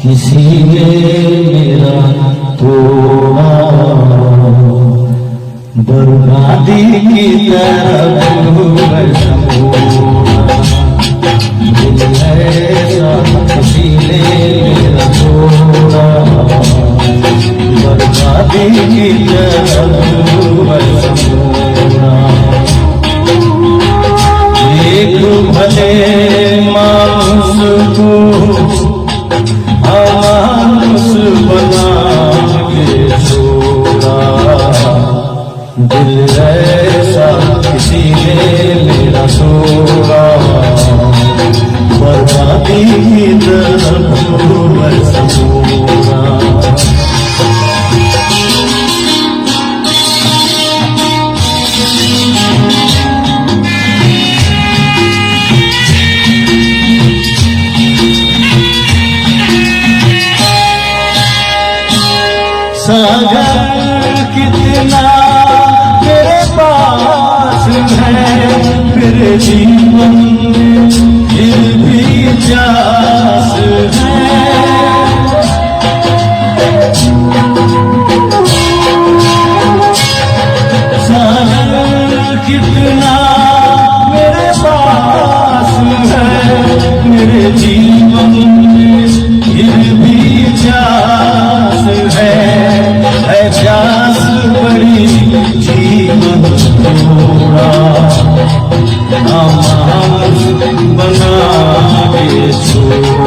किसी ने मेरा तोड़ा, बर्बादी की तरफ दिल ऐसा किसी ने मेरा तोड़ा, बर्बादी की तरफ एक भले मानुष को अमानुष बना के छोड़ा, दिल ऐसा किसी ने मेरा तोड़ा, बर्बादी की तरफ छोड़ा। सागर कितना तेरे पास है, मेरे जीवन में फिर भी प्यास है। सागर कितना मेरे पास है, मेरे जीवन में फिर भी प्यास है। प्यास बड़ी जीवन थोड़ा, अमानुष बना के छोड़ा।